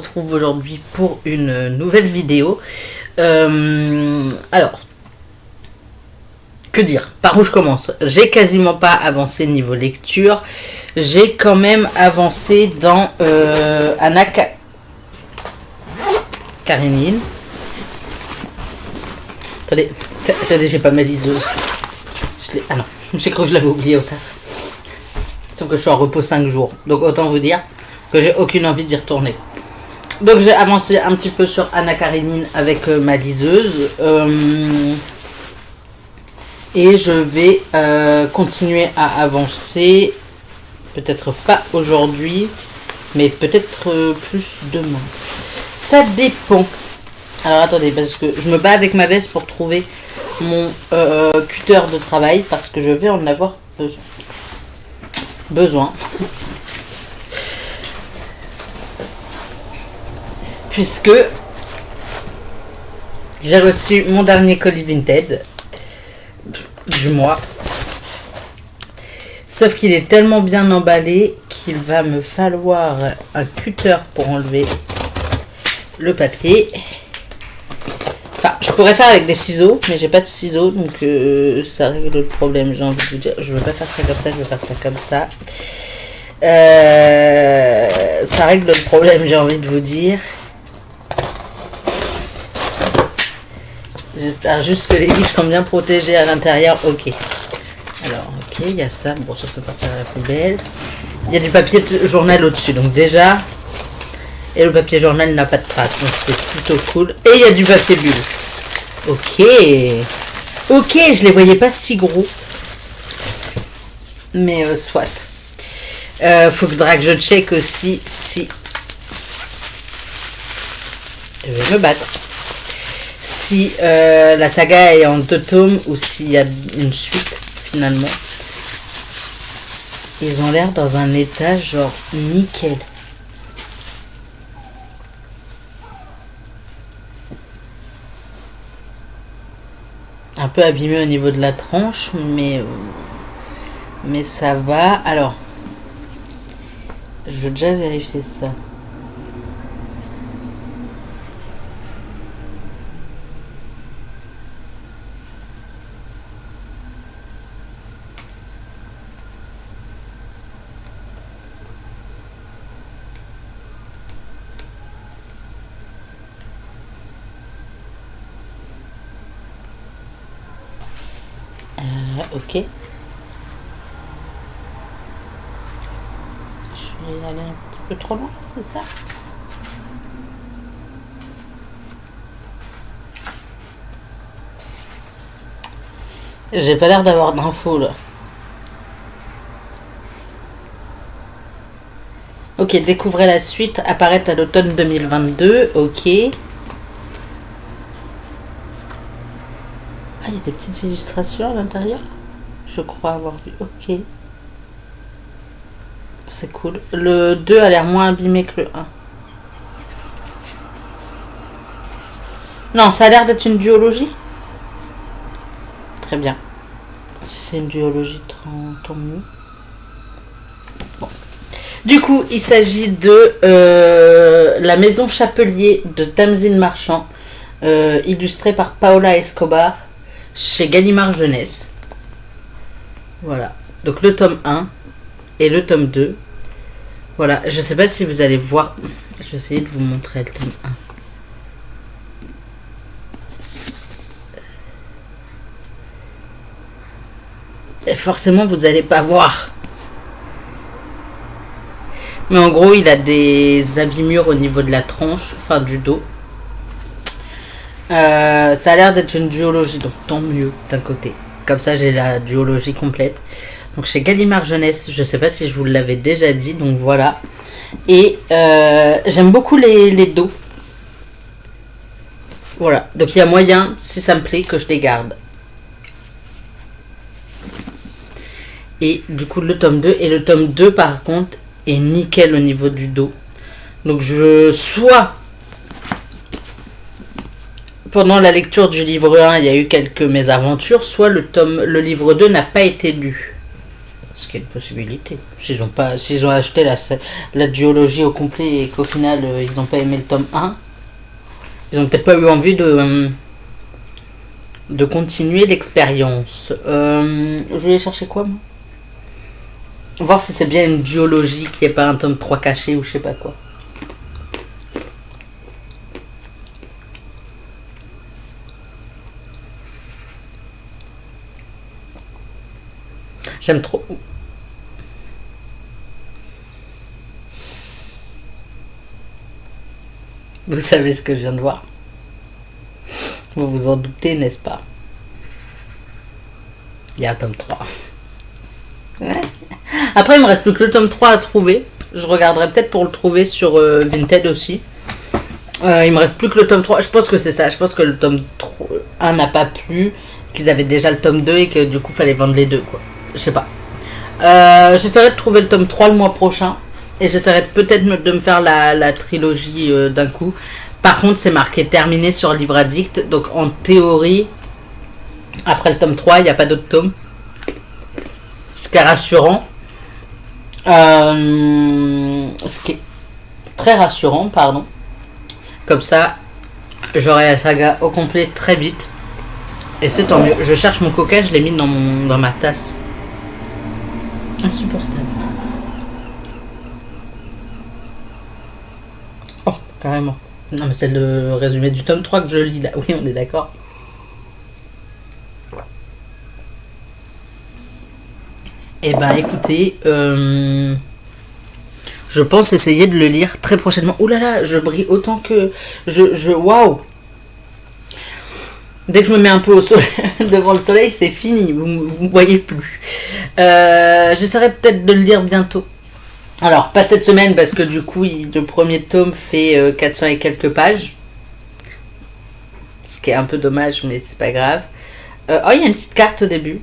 Retrouve aujourd'hui pour une nouvelle vidéo. Alors, que dire? Par où je commence? J'ai quasiment pas avancé niveau lecture. J'ai quand même avancé dans Anna Karenine. Attendez, j'ai pas ma liseuse. Ah non, j'ai cru que je l'avais oublié au taf. Sauf que je suis en repos 5 jours. Donc autant vous dire que j'ai aucune envie d'y retourner. Donc j'ai avancé un petit peu sur Anna Karenine avec ma liseuse. Et je vais continuer à avancer. Peut-être pas aujourd'hui, mais peut-être plus demain. Ça dépend. Alors attendez, parce que je me bats avec ma veste pour trouver mon cutter de travail, parce que je vais en avoir besoin. Puisque j'ai reçu mon dernier colis Vinted du mois. Sauf qu'il est tellement bien emballé qu'il va me falloir un cutter pour enlever le papier. Enfin, je pourrais faire avec des ciseaux, mais j'ai pas de ciseaux, donc ça règle le problème. J'ai envie de vous dire, je veux pas faire ça comme ça, je veux faire ça comme ça. Ça règle le problème, j'ai envie de vous dire. J'espère juste que les livres sont bien protégés à l'intérieur. Ok. Alors, ok, il y a ça. Bon, ça peut partir à la poubelle. Il y a du papier journal au-dessus, donc déjà. Et le papier journal n'a pas de traces, donc c'est plutôt cool. Et il y a du papier bulle. Ok. Ok, je les voyais pas si gros. Mais soit. Faudra que je check aussi si... Je vais me battre. Si la saga est en 2 tomes ou s'il y a une suite finalement. Ils ont l'air dans un état genre nickel. Un peu abîmé au niveau de la tranche, mais ça va. Alors, je veux déjà vérifier ça. Ok. Je vais aller un petit peu trop loin, c'est ça? J'ai pas l'air d'avoir d'infos là. Ok, découvrez la suite, apparaître à l'automne 2022. Ok. Ah, il y a des petites illustrations à l'intérieur. Je crois avoir vu. Ok. C'est cool. Le 2 a l'air moins abîmé que le 1. Non, ça a l'air d'être une duologie. Très bien. Si c'est une duologie, tant mieux. Bon. Du coup, il s'agit de La Maison Chapelier de Tamzine Marchand, illustré par Paola Escobar, chez Gallimard Jeunesse. Voilà. Donc le tome 1 et le tome 2. Voilà. Je sais pas si vous allez voir. Je vais essayer de vous montrer le tome 1. Et forcément, vous n'allez pas voir. Mais en gros, il a des abîmures au niveau de la tronche, enfin du dos. Ça a l'air d'être une duologie, donc tant mieux d'un côté. Comme ça, j'ai la duologie complète. Donc chez Gallimard Jeunesse, je sais pas si je vous l'avais déjà dit, donc voilà. Et j'aime beaucoup les dos. Voilà, donc il y a moyen, si ça me plaît, que je les garde. Et du coup, le tome 2. Et le tome 2, par contre, est nickel au niveau du dos. Donc soit... Pendant la lecture du livre 1, il y a eu quelques mésaventures, soit le livre 2 n'a pas été lu. Ce qui est une possibilité. S'ils ont acheté la duologie au complet et qu'au final ils n'ont pas aimé le tome 1, ils ont peut-être pas eu envie de continuer l'expérience. Je voulais chercher quoi, moi? Voir si c'est bien une duologie qui n'est pas un tome 3 caché ou je sais pas quoi. J'aime trop. Vous savez ce que je viens de voir. Vous vous en doutez, n'est-ce pas? Il y a un tome 3. Ouais. Après, il me reste plus que le tome 3 à trouver. Je regarderai peut-être pour le trouver sur Vinted aussi. Il me reste plus que le tome 3. Je pense que c'est ça. Je pense que le tome 1 n'a pas plu. Qu'ils avaient déjà le tome 2 et que du coup, fallait vendre les deux, quoi. Je sais pas. J'essaierai de trouver le tome 3 le mois prochain. Et j'essaierai peut-être de me faire la trilogie d'un coup. Par contre, c'est marqué terminé sur Livre Addict. Donc, en théorie, après le tome 3, il n'y a pas d'autre tome. Ce qui est rassurant. Ce qui est très rassurant, pardon. Comme ça, j'aurai la saga au complet très vite. Et c'est tant mieux. Je cherche mon coca, je l'ai mis dans ma tasse. Insupportable. Oh, carrément. Non, mais c'est le résumé du tome 3 que je lis là. Oui, on est d'accord. Eh ben, écoutez, je pense essayer de le lire très prochainement. Ouh là là, je brille autant que... Waouh. Dès que je me mets un peu au soleil, devant le soleil, c'est fini. Vous me voyez plus. J'essaierai peut-être de le lire bientôt. Alors, pas cette semaine, parce que du coup, le premier tome fait 400 et quelques pages. Ce qui est un peu dommage, mais c'est pas grave. Il y a une petite carte au début.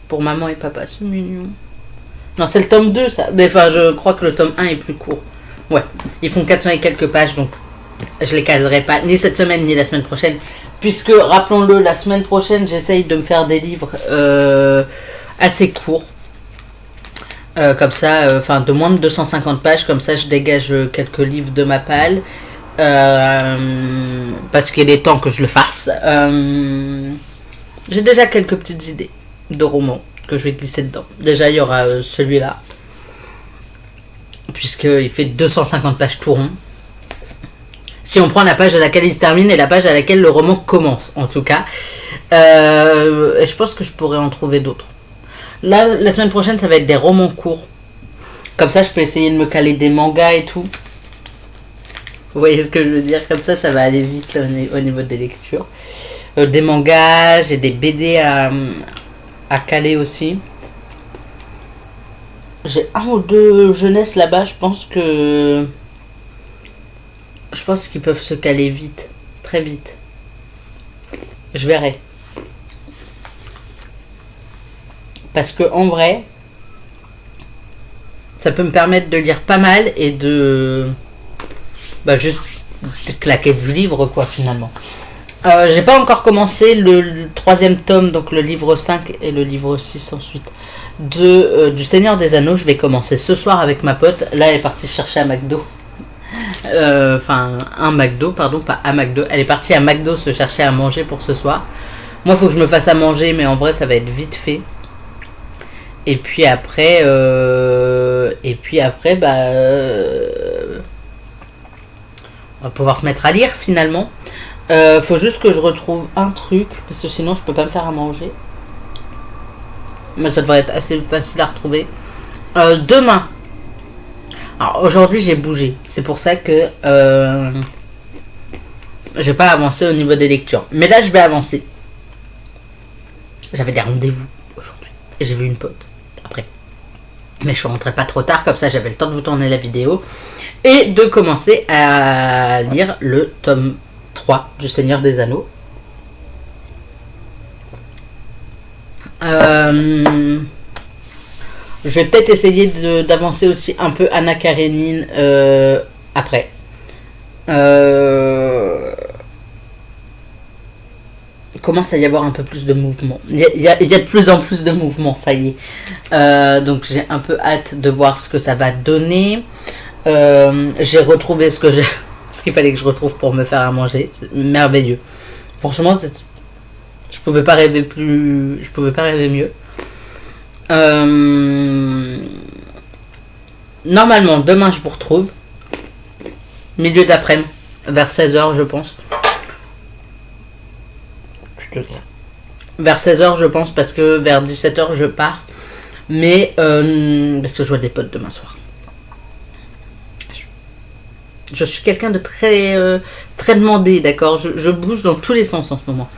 Pour maman et papa, c'est mignon. Non, c'est le tome 2, ça. Mais enfin, je crois que le tome 1 est plus court. Ouais, ils font 400 et quelques pages, donc je les caserai pas, ni cette semaine, ni la semaine prochaine. Puisque, rappelons-le, la semaine prochaine, j'essaye de me faire des livres assez courts. Comme ça, de moins de 250 pages, comme ça je dégage quelques livres de ma palle. Parce qu'il est temps que je le fasse. J'ai déjà quelques petites idées de romans que je vais glisser dedans. Déjà, il y aura celui-là. Puisqu'il fait 250 pages tout rond. Si on prend la page à laquelle il se termine et la page à laquelle le roman commence, en tout cas. Et je pense que je pourrais en trouver d'autres. Là, la semaine prochaine, ça va être des romans courts. Comme ça, je peux essayer de me caler des mangas et tout. Vous voyez ce que je veux dire? Comme ça, ça va aller vite au niveau des lectures. Des mangas, j'ai des BD à caler aussi. J'ai un ou deux jeunesse là-bas, je pense qu'ils peuvent se caler vite, très vite. Je verrai. Parce que en vrai, ça peut me permettre de lire pas mal et de juste claquer du livre, quoi, finalement. J'ai pas encore commencé le troisième tome, donc le livre 5 et le livre 6 ensuite, du Seigneur des Anneaux. Je vais commencer ce soir avec ma pote. Là, elle est partie chercher à McDo. Un McDo, pardon, pas à McDo. Elle est partie à McDo se chercher à manger pour ce soir. Moi, il faut que je me fasse à manger, mais en vrai, ça va être vite fait. Et puis après, on va pouvoir se mettre à lire finalement. Faut juste que je retrouve un truc, parce que sinon je peux pas me faire à manger. Mais ça devrait être assez facile à retrouver. Demain. Alors aujourd'hui j'ai bougé. C'est pour ça que j'ai pas avancé au niveau des lectures. Mais là je vais avancer. J'avais des rendez-vous aujourd'hui. Et j'ai vu une pote après. Mais je suis rentrée pas trop tard, comme ça j'avais le temps de vous tourner la vidéo. Et de commencer à lire le tome 3 du Seigneur des Anneaux. Je vais peut-être essayer d'avancer aussi un peu Anna Karenine après. commence à y avoir un peu plus de mouvement. Il y a de plus en plus de mouvement, ça y est. Donc j'ai un peu hâte de voir ce que ça va donner. J'ai retrouvé ce qu'il fallait que je retrouve pour me faire à manger. C'est merveilleux. Franchement, je pouvais pas rêver mieux. Normalement, demain je vous retrouve. Milieu d'après-midi, vers 16h je pense. Vers 16h je pense, parce que vers 17h je pars. Mais parce que je vois des potes demain soir. Je suis quelqu'un de très très demandé, d'accord, je bouge dans tous les sens en ce moment.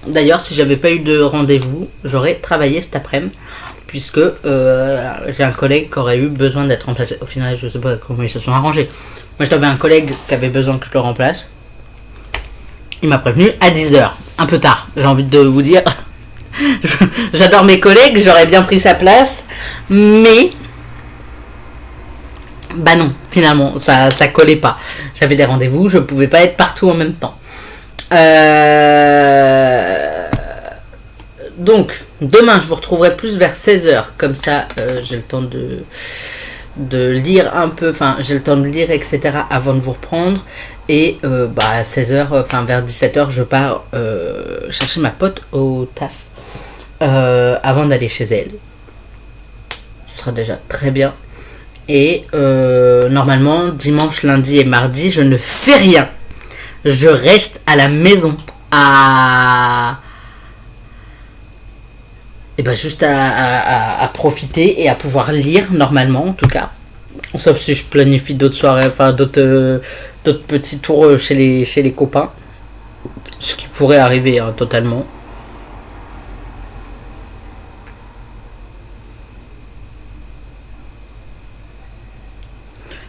D'ailleurs, si j'avais pas eu de rendez-vous, j'aurais travaillé cet après-midi, puisque j'ai un collègue qui aurait eu besoin d'être remplacé. Au final, je sais pas comment ils se sont arrangés. Moi, j'avais un collègue qui avait besoin que je le remplace. Il m'a prévenu à 10h. Un peu tard, j'ai envie de vous dire. J'adore mes collègues, j'aurais bien pris sa place, mais bah non, finalement, ça collait pas. J'avais des rendez-vous, je pouvais pas être partout en même temps. Donc, demain, je vous retrouverai plus vers 16h. Comme ça, j'ai le temps de lire un peu, enfin, j'ai le temps de lire, etc. avant de vous reprendre. Et à 16h, enfin, vers 17h, je pars chercher ma pote au taf avant d'aller chez elle. Ce sera déjà très bien. Et normalement, dimanche, lundi et mardi, je ne fais rien. Je reste à la maison juste à profiter et à pouvoir lire, normalement en tout cas. Sauf si je planifie d'autres soirées, enfin d'autres petits tours chez les copains. Ce qui pourrait arriver totalement.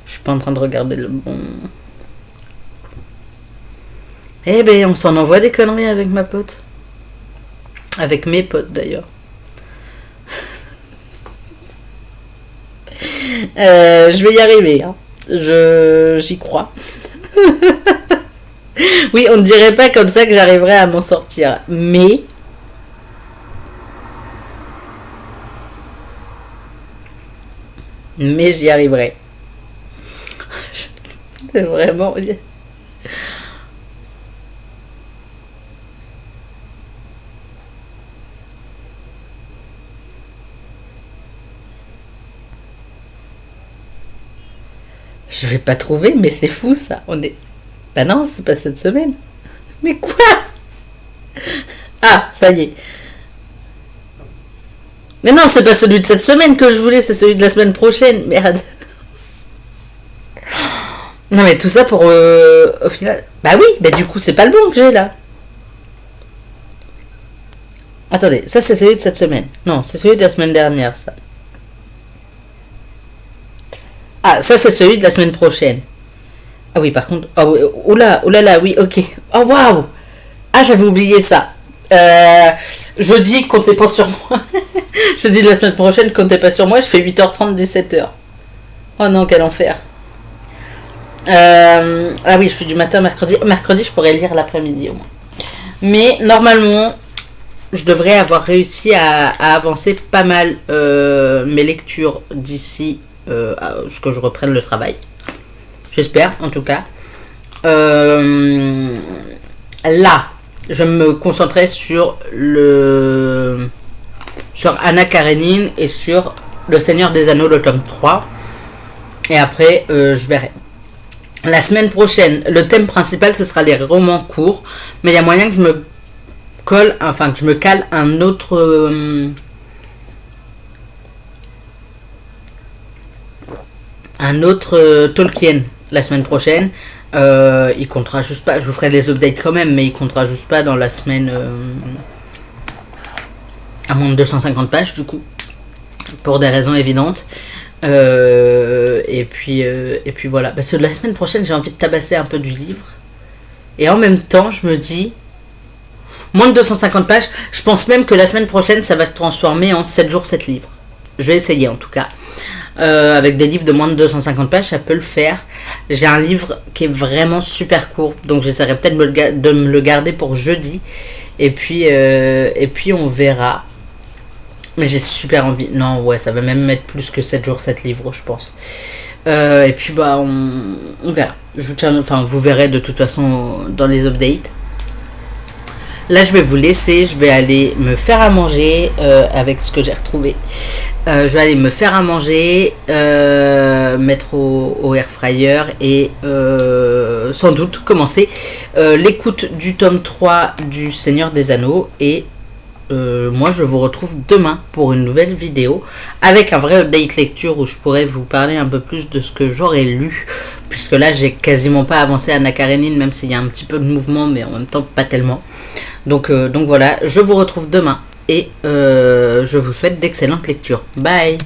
Je suis pas en train de regarder le bon. Eh ben, on s'en envoie des conneries avec ma pote. Avec mes potes d'ailleurs. Je vais y arriver. Hein. J'y crois. Oui, on ne dirait pas comme ça que j'arriverai à m'en sortir. Mais j'y arriverai. C'est vraiment... Je vais pas trouver, mais c'est fou ça. Bah non, c'est pas cette semaine. Mais quoi? Ah, ça y est. Mais non, c'est pas celui de cette semaine que je voulais, c'est celui de la semaine prochaine. Merde. Non mais tout ça pour... au final... Bah oui, bah du coup c'est pas le bon que j'ai là. Attendez, ça c'est celui de cette semaine. Non, c'est celui de la semaine dernière ça. Ah, ça c'est celui de la semaine prochaine. Ah oui, par contre... Oh là là, oui, ok. Oh waouh. Ah, j'avais oublié ça. Jeudi, comptez pas sur moi. Jeudi de la semaine prochaine, comptez pas sur moi. Je fais 8h30, 17h. Oh non, quel enfer. Ah oui, je fais du matin, mercredi. Mercredi, je pourrais lire l'après-midi au moins. Mais normalement, je devrais avoir réussi à avancer pas mal mes lectures d'ici à ce que je reprenne le travail. J'espère, en tout cas. Là, je vais me concentrer sur Anna Karenine et sur Le Seigneur des Anneaux, le tome 3. Et après, je verrai. La semaine prochaine, le thème principal, ce sera les romans courts. Mais il y a moyen que je me cale un autre... Tolkien la semaine prochaine. Il comptera juste pas, je vous ferai des updates quand même, mais il comptera juste pas dans la semaine à moins de 250 pages du coup, pour des raisons évidentes. Et puis voilà, parce que la semaine prochaine j'ai envie de tabasser un peu du livre, et en même temps je me dis moins de 250 pages, je pense même que la semaine prochaine ça va se transformer en 7 jours 7 livres. Je vais essayer en tout cas. avec des livres de moins de 250 pages, ça peut le faire. J'ai un livre qui est vraiment super court, donc j'essaierai peut-être de me le garder pour jeudi. Et puis on verra. Mais j'ai super envie. Non, ouais, ça va même mettre plus que 7 jours, 7 livres, je pense. Et puis, bah, on verra. Vous verrez de toute façon dans les updates. Là, je vais vous laisser. Je vais aller me faire à manger avec ce que j'ai retrouvé. Je vais aller me faire à manger, mettre au air fryer et sans doute commencer l'écoute du tome 3 du Seigneur des Anneaux. Et moi, je vous retrouve demain pour une nouvelle vidéo avec un vrai update lecture où je pourrais vous parler un peu plus de ce que j'aurais lu. Puisque là, j'ai quasiment pas avancé à Anna Karenine, même s'il y a un petit peu de mouvement, mais en même temps, pas tellement. Donc voilà, je vous retrouve demain et je vous souhaite d'excellentes lectures. Bye!